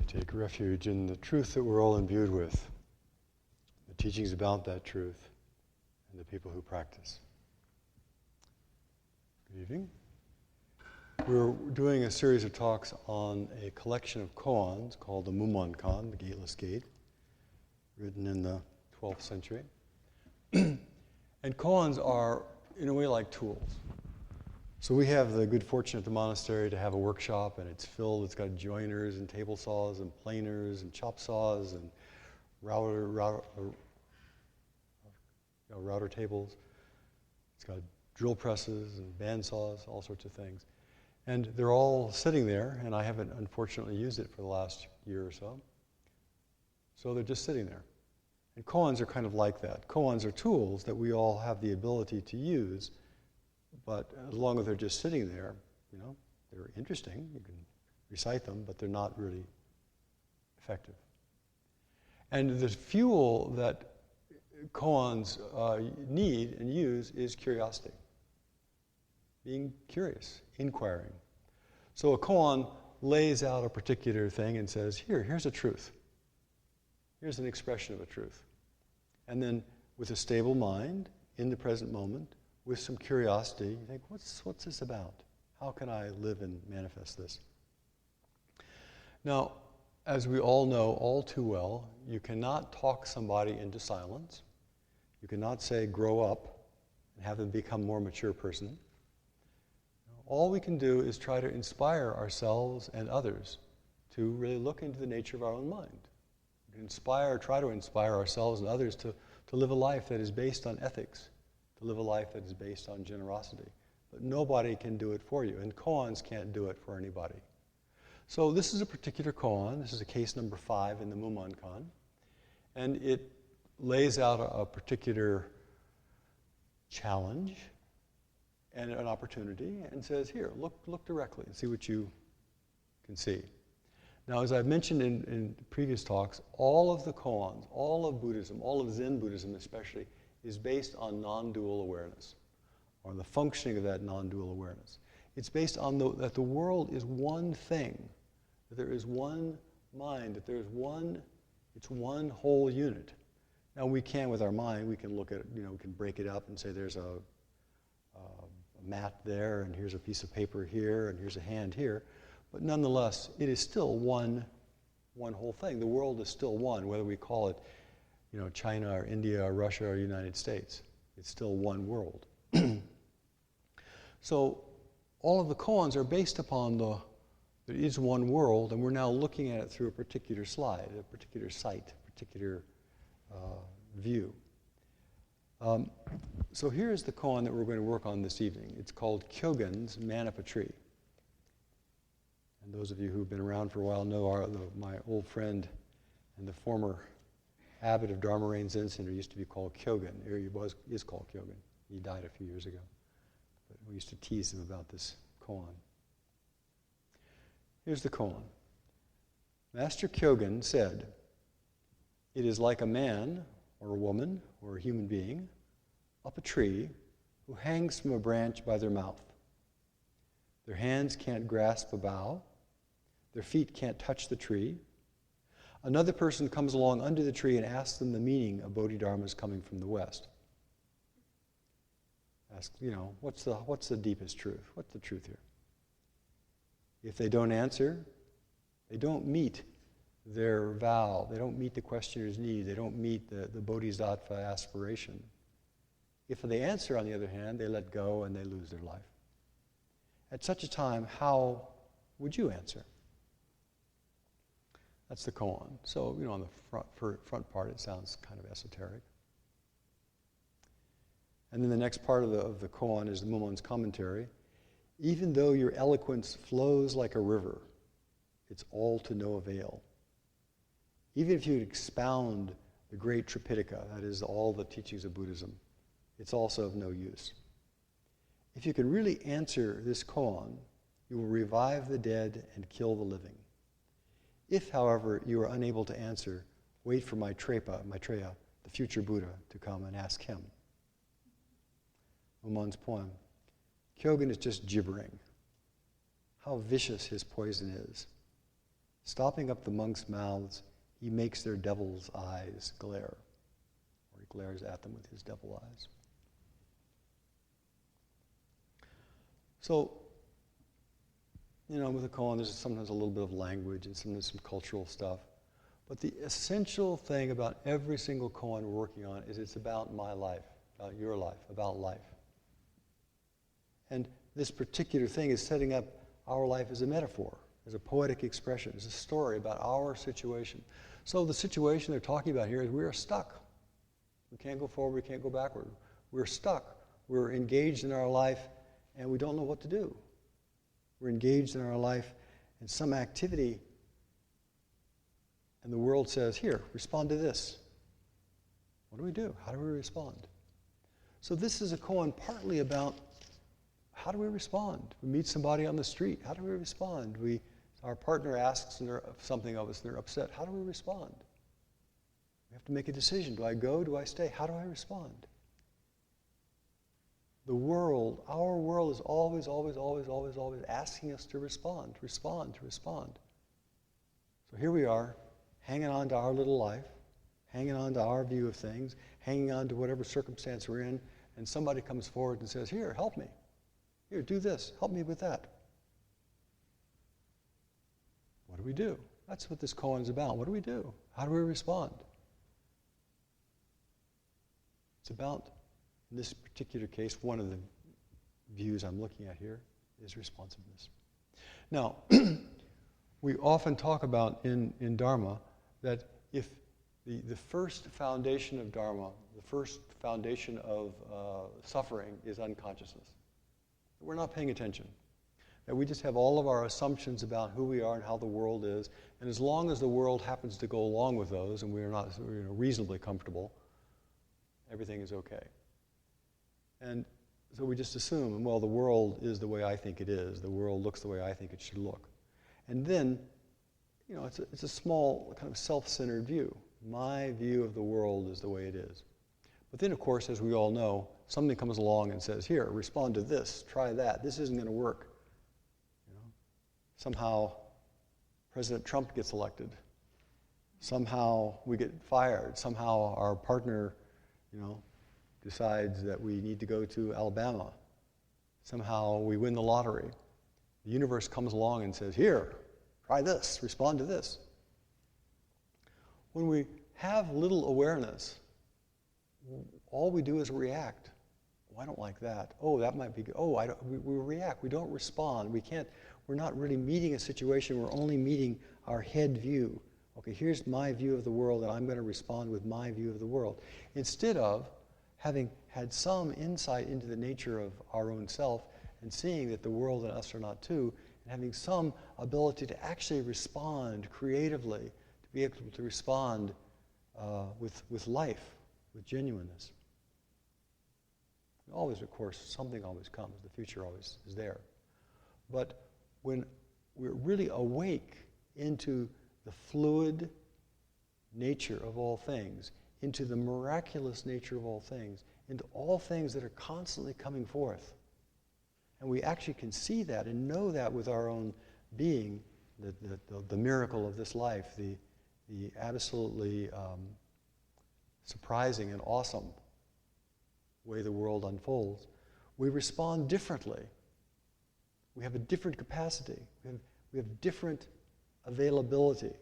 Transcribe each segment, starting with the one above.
take refuge in the truth that we're all imbued with, the teachings about that truth, and the people who practice. Good evening. We're doing a series of talks on a collection of koans called the Mumonkan, the Gateless Gate, written in the 12th century. And koans are, in a way, like tools. So we have the good fortune at the monastery to have a workshop, and it's got joiners and table saws and planers and chop saws and router tables. It's got drill presses and band saws, all sorts of things. And they're all sitting there, and I haven't unfortunately used it for the last year or so. So they're just sitting there. And koans are kind of like that. Koans are tools that we all have the ability to use, but as long as they're just sitting there, they're interesting. You can recite them, but they're not really effective. And the fuel that koans need and use is curiosity. Being curious, inquiring. So a koan lays out a particular thing and says, here's a truth. Here's an expression of a truth. And then with a stable mind, in the present moment, with some curiosity, you think, what's this about? How can I live and manifest this? Now, as we all know all too well, you cannot talk somebody into silence. You cannot say, grow up, and have them become a more mature person. All we can do is try to inspire ourselves and others to really look into the nature of our own mind. We can try to inspire ourselves and others to live a life that is based on ethics, to live a life that is based on generosity. But nobody can do it for you, and koans can't do it for anybody. So this is a particular koan. This is a case number 5 in the Mumonkan. And it lays out a particular challenge and an opportunity and says, here, look directly and see what you can see. Now, as I've mentioned in previous talks, all of the koans, all of Buddhism, all of Zen Buddhism especially, is based on non-dual awareness, or the functioning of that non-dual awareness. It's based on that the world is one thing, that there is one mind, that there's it's one whole unit. Now we can, with our mind, we can look at, we can break it up and say there's a mat there, and here's a piece of paper here, and here's a hand here. But nonetheless, it is still one whole thing. The world is still one, whether we call it, China or India or Russia or United States. It's still one world. So all of the koans are based upon there is one world, and we're now looking at it through a particular slide, a particular sight, a particular view. So here's the koan that we're going to work on this evening. It's called Kyogen's Man Up a Tree. And those of you who've been around for a while know my old friend and the former abbot of Dharma Rain Zen Center used to be called Kyogen. He is called Kyogen. He died a few years ago. But we used to tease him about this koan. Here's the koan. Master Kyogen said, "It is like a man or a woman or a human being up a tree who hangs from a branch by their mouth. Their hands can't grasp a bough. Their feet can't touch the tree. Another person comes along under the tree and asks them the meaning of Bodhidharma's coming from the west. Ask, what's the deepest truth? What's the truth here? If they don't answer, they don't meet their vow. They don't meet the questioner's need. They don't meet the bodhisattva aspiration. If they answer, on the other hand, they let go and they lose their life. At such a time, how would you answer?" That's the koan. So, on the front part, it sounds kind of esoteric. And then the next part of the koan is the Mumon's commentary. "Even though your eloquence flows like a river, it's all to no avail. Even if you expound the great Tripitaka, that is all the teachings of Buddhism, it's also of no use. If you can really answer this koan, you will revive the dead and kill the living. If, however, you are unable to answer, wait for Maitreya, the future Buddha, to come and ask him." Mumon's poem. Kyogen is just gibbering. How vicious his poison is. Stopping up the monks' mouths, he makes their devil's eyes glare, or he glares at them with his devil eyes. So, with a koan, there's sometimes a little bit of language and sometimes some cultural stuff. But the essential thing about every single koan we're working on is it's about my life, about your life, about life. And this particular thing is setting up our life as a metaphor, as a poetic expression, as a story about our situation. So the situation they're talking about here is we are stuck. We can't go forward, we can't go backward. We're stuck. We're engaged in our life and we don't know what to do. We're engaged in our life in some activity and the world says, here, respond to this. What do we do? How do we respond? So this is a koan partly about how do we respond? We meet somebody on the street. How do we respond? Our partner asks something of us and they're upset. How do we respond? We have to make a decision. Do I go? Do I stay? How do I respond? The world, our world is always, always, always, always, always asking us to respond, to respond, to respond. So here we are, hanging on to our little life, hanging on to our view of things, hanging on to whatever circumstance we're in, and somebody comes forward and says, here, help me. Here, do this. Help me with that. What do we do? That's what this koan is about. What do we do? How do we respond? It's about, in this particular case, one of the views I'm looking at here is responsiveness. Now, we often talk about in Dharma that if the first foundation of Dharma, the first foundation of suffering is unconsciousness. We're not paying attention. That we just have all of our assumptions about who we are and how the world is, and as long as the world happens to go along with those and we're not reasonably comfortable, everything is okay. And so we just assume, well, the world is the way I think it is. The world looks the way I think it should look. And then, it's a small kind of self-centered view. My view of the world is the way it is. But then, of course, as we all know, something comes along and says, here, respond to this, try that. This isn't going to work. Somehow, President Trump gets elected. Somehow we get fired. Somehow our partner, decides that we need to go to Alabama. Somehow we win the lottery. The universe comes along and says, here, try this, respond to this. When we have little awareness, all we do is react. Oh, I don't like that. Oh, that might be good. Oh, we react. We don't respond. We're not really meeting a situation. We're only meeting our head view. Okay, here's my view of the world, and I'm going to respond with my view of the world. Instead of having had some insight into the nature of our own self and seeing that the world and us are not two, and having some ability to actually respond creatively, to be able to respond with life, with genuineness. Always, of course, something always comes. The future always is there. But when we're really awake into the fluid nature of all things, into the miraculous nature of all things, into all things that are constantly coming forth, and we actually can see that and know that with our own being, the miracle of this life, the absolutely surprising and awesome way the world unfolds, we respond differently. We have a different capacity. We have different availability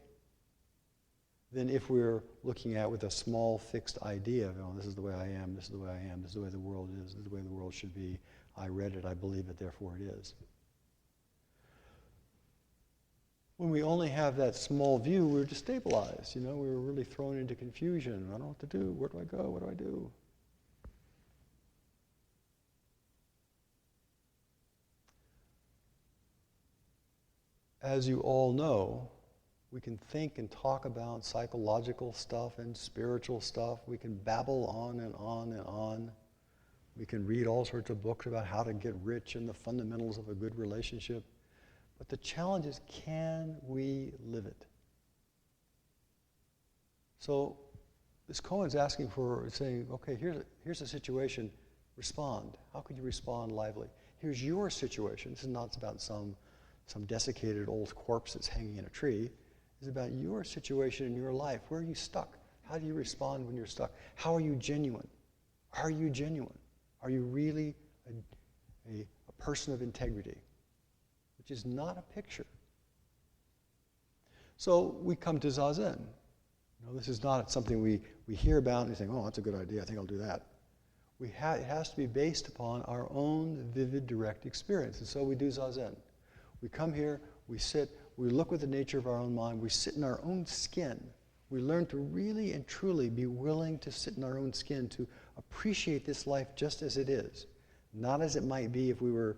than if we're looking at with a small fixed idea of, this is the way I am, this is the way I am, this is the way the world is, this is the way the world should be. I read it, I believe it, therefore it is. When we only have that small view, we're destabilized. We're really thrown into confusion. I don't know what to do. Where do I go? What do I do? As you all know, we can think and talk about psychological stuff and spiritual stuff. We can babble on and on and on. We can read all sorts of books about how to get rich and the fundamentals of a good relationship. But the challenge is, can we live it? So this koan's asking for, saying, okay, here's a situation, respond. How could you respond lively? Here's your situation. This is not about some desiccated old corpse that's hanging in a tree. is about your situation in your life. Where are you stuck? How do you respond when you're stuck? How are you genuine? Are you genuine? Are you really a person of integrity? Which is not a picture. So we come to Zazen. This is not something we hear about and we think, oh, that's a good idea, I think I'll do that. It has to be based upon our own vivid, direct experience. And so we do Zazen. We come here, we sit, we look with the nature of our own mind, we sit in our own skin. We learn to really and truly be willing to sit in our own skin, to appreciate this life just as it is. Not as it might be if we were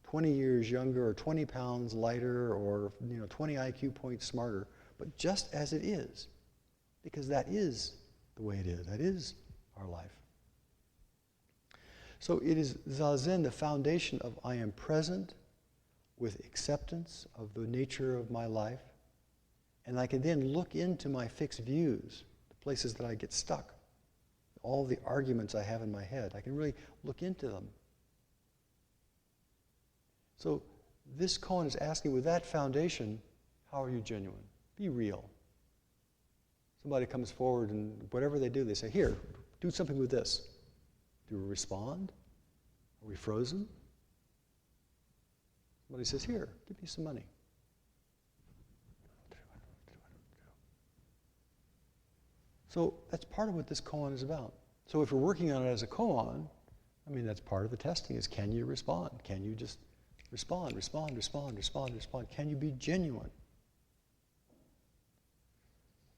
20 years younger or 20 pounds lighter or 20 IQ points smarter, but just as it is. Because that is the way it is. That is our life. So it is Zazen, the foundation of I am present with acceptance of the nature of my life, and I can then look into my fixed views, the places that I get stuck, all the arguments I have in my head. I can really look into them. So this koan is asking, with that foundation, how are you genuine? Be real. Somebody comes forward and whatever they do, they say, here, do something with this. Do we respond? Are we frozen? Somebody says, here, give me some money. So that's part of what this koan is about. So if we're working on it as a koan, that's part of the testing is, can you respond? Can you just respond? Can you be genuine?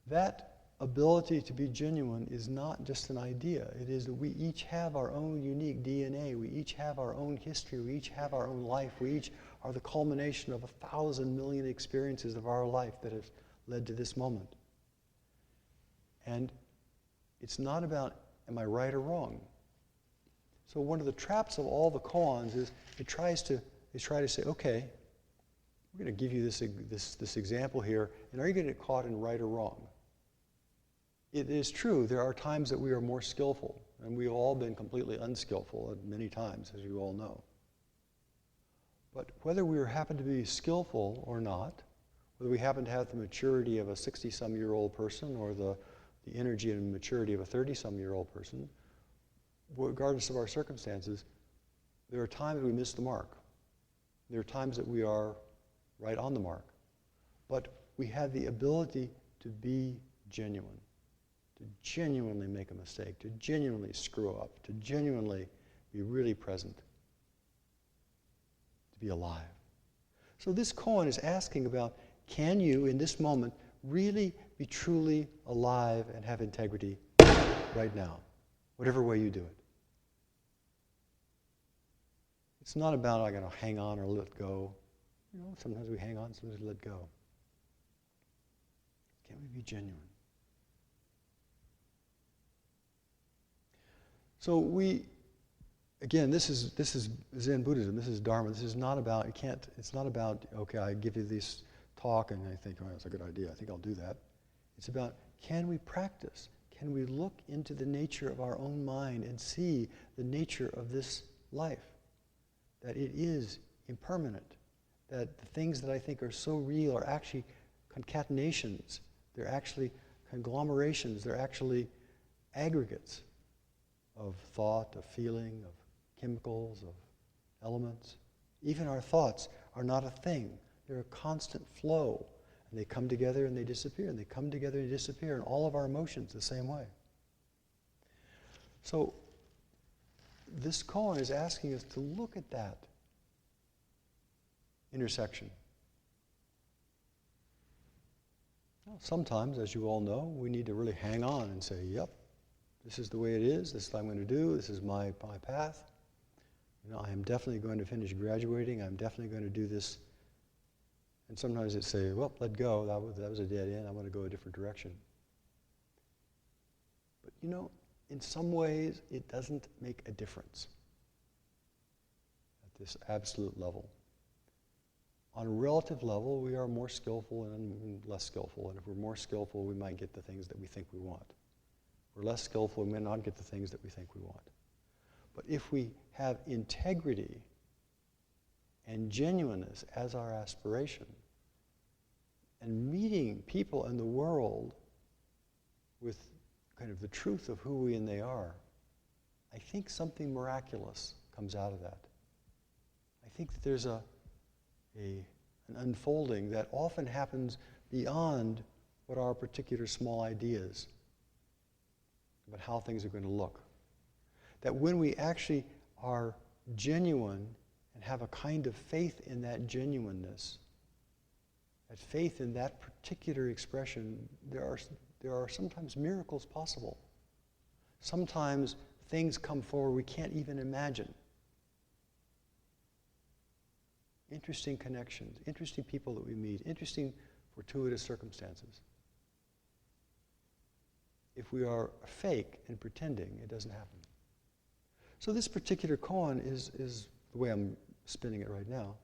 That ability to be genuine is not just an idea. It is that we each have our own unique DNA. We each have our own history. We each have our own life. We each are the culmination of 1,000 million experiences of our life that have led to this moment. And it's not about, am I right or wrong? So one of the traps of all the koans is they try to say, okay, we're going to give you this example here, and are you going to get caught in right or wrong? It is true, there are times that we are more skillful, and we've all been completely unskillful at many times, as you all know. But whether we happen to be skillful or not, whether we happen to have the maturity of a 60-some-year-old person or the energy and maturity of a 30-some-year-old person, regardless of our circumstances, there are times we miss the mark. There are times that we are right on the mark. But we have the ability to be genuine, to genuinely make a mistake, to genuinely screw up, to genuinely be really present, to be alive. So this koan is asking about, can you, in this moment, really be truly alive and have integrity right now, whatever way you do it? It's not about, I'm going to hang on or let go. Sometimes we hang on, sometimes we let go. Can we be genuine? So again, this is Zen Buddhism, this is Dharma, this is not about, it's not about, okay, I give you this talk and I think, oh, that's a good idea, I think I'll do that. It's about, can we practice? Can we look into the nature of our own mind and see the nature of this life? That it is impermanent, that the things that I think are so real are actually concatenations, they're actually conglomerations, they're actually aggregates of thought, of feeling, of chemicals, of elements. Even our thoughts are not a thing. They're a constant flow. And they come together and they disappear, and they come together and disappear, and all of our emotions the same way. So this koan is asking us to look at that intersection. Well, sometimes, as you all know, we need to really hang on and say, yep, this is the way it is, this is what I'm going to do, this is my path. I am definitely going to finish graduating, I'm definitely going to do this. And sometimes it's say, well, let go, that was a dead end, I want to go a different direction. But in some ways, it doesn't make a difference at this absolute level. On a relative level, we are more skillful and less skillful. And if we're more skillful, we might get the things that we think we want. If we're less skillful, we may not get the things that we think we want. But if we have integrity and genuineness as our aspiration, and meeting seeing people and the world with kind of the truth of who we and they are, I think something miraculous comes out of that. I think that there's an unfolding that often happens beyond what are our particular small ideas about how things are going to look. That when we actually are genuine and have a kind of faith in that genuineness, that faith in that particular expression, there are sometimes miracles possible. Sometimes things come forward we can't even imagine. Interesting connections, interesting people that we meet, interesting fortuitous circumstances. If we are fake and pretending, it doesn't happen. So this particular koan is the way I'm spinning it right now,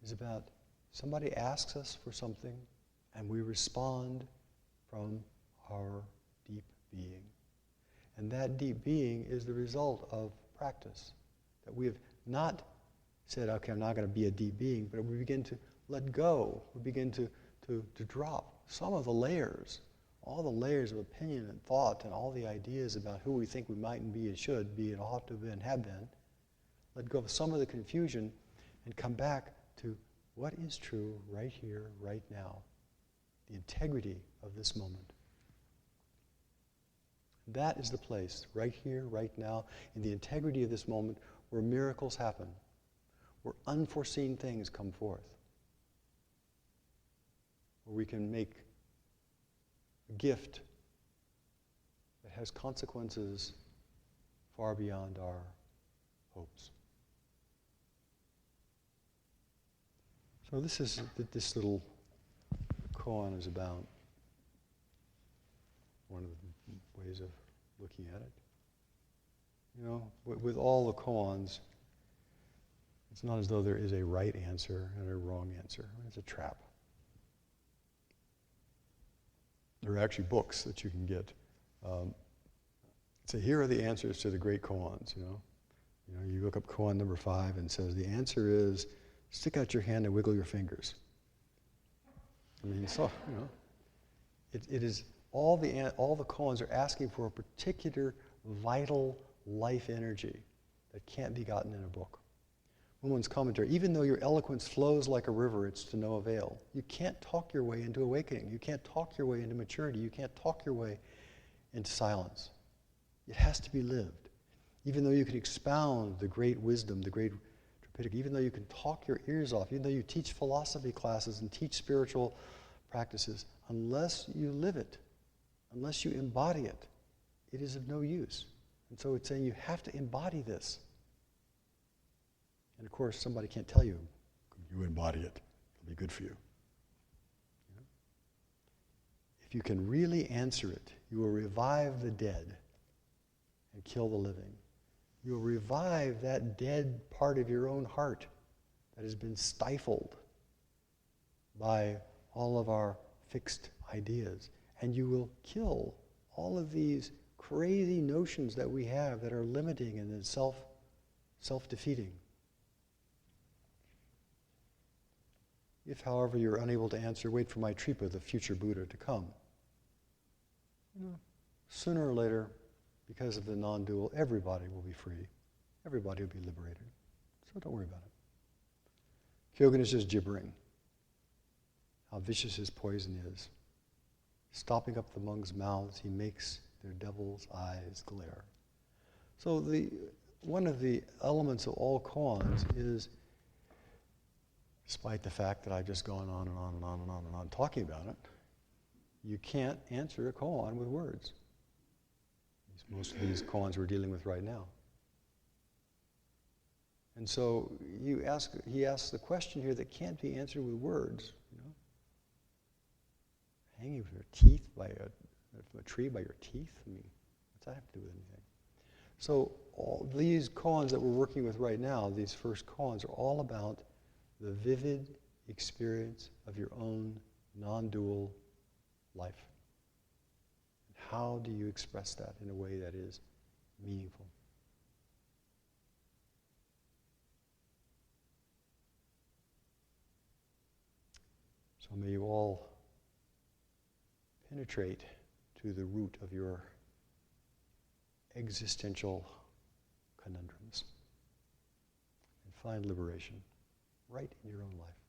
is about somebody asks us for something and we respond from our deep being. And that deep being is the result of practice. That we have not said, okay, I'm not going to be a deep being, but we begin to let go. We begin to drop some of the layers, all the layers of opinion and thought and all the ideas about who we think we might and be and should be and ought to be and have been. Let go of some of the confusion and come back to what is true right here, right now. The integrity of this moment. That is the place, right here, right now, in the integrity of this moment, where miracles happen, where unforeseen things come forth, where we can make a gift that has consequences far beyond our hopes. So this is this little koan is about. One of the ways of looking at it. You know, with all the koans, it's not as though there is a right answer and a wrong answer. It's a trap. There are actually books that you can get. So here are the answers to the great koans. You know, you look up koan number 5 and it says the answer is stick out your hand and wiggle your fingers. I mean, so you know, it is. All the koans are asking for a particular vital life energy that can't be gotten in a book. Mumonkan's commentary, even though your eloquence flows like a river, it's to no avail. You can't talk your way into awakening. You can't talk your way into maturity. You can't talk your way into silence. It has to be lived. Even though you can expound the great wisdom, the great Tripitaka, even though you can talk your ears off, even though you teach philosophy classes and teach spiritual practices, unless you live it, unless you embody it, it is of no use. And so it's saying you have to embody this. And of course, somebody can't tell you, you embody it. It'll be good for you. If you can really answer it, you will revive the dead and kill the living. You will revive that dead part of your own heart that has been stifled by all of our fixed ideas. And you will kill all of these crazy notions that we have that are limiting and self-defeating. If, however, you're unable to answer, wait for Maitripa, the future Buddha, to come. You know, sooner or later, because of the non-dual, everybody will be free. Everybody will be liberated. So don't worry about it. Kyogen is just gibbering. How vicious his poison is. Stopping up the monks' mouths, he makes their devil's eyes glare. So one of the elements of all koans is, despite the fact that I've just gone on and on and on and on and on talking about it, you can't answer a koan with words. Most of these koans we're dealing with right now. And so he asks the question here that can't be answered with words. You know? Hanging with your teeth from a tree by your teeth? I mean, what's that have to do with anything? So all these koans that we're working with right now, these first koans, are all about the vivid experience of your own non-dual life. How do you express that in a way that is meaningful? So may you all penetrate to the root of your existential conundrums and find liberation right in your own life.